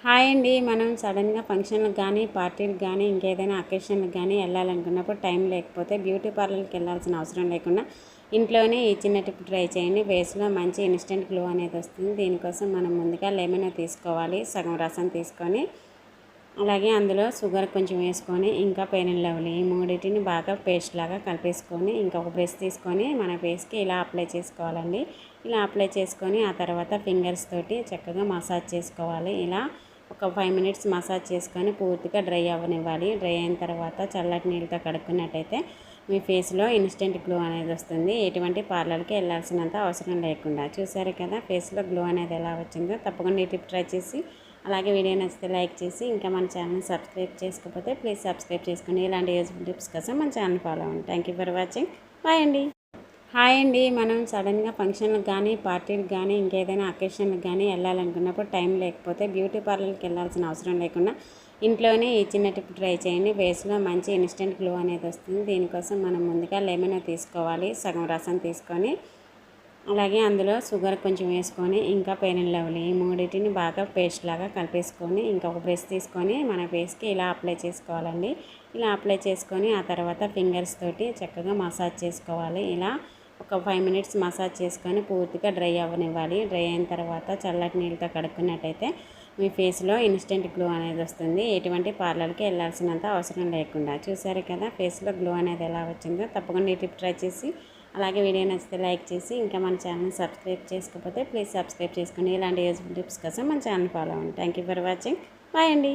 Hi అండి. మనం సడన్గా ఫంక్షన్లకు కానీ పార్టీలకు కానీ ఇంకేదైనా అకేషన్లకు కానీ వెళ్ళాలనుకున్నప్పుడు టైం లేకపోతే బ్యూటీ పార్లర్కి వెళ్ళాల్సిన అవసరం లేకుండా ఇంట్లోనే ఈ చిన్న టిప్ ట్రై చేయండి. ఫేస్లో మంచి ఇన్స్టెంట్ గ్లో అనేది వస్తుంది. దీనికోసం మనం ముందుగా లెమన్ తీసుకోవాలి, సగం రసం తీసుకొని అలాగే అందులో షుగర్ కొంచెం వేసుకొని ఇంకా ఫెయిర్ లవ్లీ ఈ మూడింటిని బాగా పేస్ట్ లాగా కలిపేసుకొని ఇంకొక బ్రష్ తీసుకొని మన ఫేస్కి ఇలా అప్లై చేసుకోవాలండి. ఇలా అప్లై చేసుకొని ఆ తర్వాత ఫింగర్స్ తోటి చక్కగా మసాజ్ చేసుకోవాలి. ఇలా ఒక 5 మినిట్స్ మసాజ్ చేసుకొని పూర్తిగా డ్రై అవ్వనివ్వాలి. డ్రై అయిన తర్వాత చల్లటి నీళ్ళతో కడుక్కున్నట్టయితే మీ ఫేస్లో ఇన్స్టెంట్ గ్లో అనేది వస్తుంది. ఎటువంటి పార్లర్కి వెళ్ళాల్సినంత అవసరం లేకుండా. చూసారు కదా ఫేస్లో గ్లో అనేది ఎలా వచ్చిందో. తప్పకుండా ఈ టిప్ ట్రై చేసి అలాగే వీడియో నచ్చితే లైక్ చేసి ఇంకా మన ఛానల్ సబ్స్క్రైబ్ చేసుకోకపోతే ప్లీజ్ సబ్స్క్రైబ్ చేసుకుని ఇలాంటి యూజ్ఫుల్ టిప్స్ కోసం మన ఛానల్ ఫాలో అవ్వండి. Thank you for watching. Bye అండి. హాయ్ అండి. మనం సడన్గా ఫంక్షన్లకు కానీ పార్టీలకు కానీ ఇంకేదైనా అకేషన్లకు కానీ వెళ్ళాలనుకున్నప్పుడు టైం లేకపోతే బ్యూటీ పార్లర్కి వెళ్ళాల్సిన అవసరం లేకుండా ఇంట్లోనే ఈ చిన్న టిప్ ట్రై చేయండి. ఫేస్లో మంచి ఇన్స్టెంట్ గ్లో అనేది వస్తుంది. దీనికోసం మనం ముందుగా లెమన్ తీసుకోవాలి, సగం రసం తీసుకొని అలాగే అందులో షుగర్ కొంచెం వేసుకొని ఇంకా ఫెయిర్ లవ్లీ ఈ మూడింటిని బాగా పేస్ట్ లాగా కలిపేసుకొని ఇంకొక బ్రష్ తీసుకొని మన ఫేస్కి ఇలా అప్లై చేసుకోవాలండి. ఇలా అప్లై చేసుకొని ఆ తర్వాత ఫింగర్స్ తోటి చక్కగా మసాజ్ చేసుకోవాలి. ఇలా ఒక 5 మినిట్స్ మసాజ్ చేసుకొని పూర్తిగా డ్రై అవ్వనివ్వాలి. డ్రై అయిన తర్వాత చల్లటి నీళ్ళతో కడుక్కున్నట్టయితే మీ ఫేస్లో ఇన్స్టెంట్ గ్లో అనేది వస్తుంది. ఎటువంటి పార్లర్కి వెళ్ళాల్సినంత అవసరం లేకుండా. చూసారు కదా ఫేస్లో గ్లో అనేది ఎలా వచ్చిందో. తప్పకుండా ఈ టిప్ ట్రై చేసి అలాగే వీడియో నచ్చితే లైక్ చేసి ఇంకా మన ఛానల్ సబ్స్క్రైబ్ చేసుకోకపోతే ప్లీజ్ సబ్స్క్రైబ్ చేసుకుని ఇలాంటి యూజ్ఫుల్ టిప్స్ కోసం మన ఛానల్ ఫాలో అవ్వండి. Thank you for watching. Bye అండి.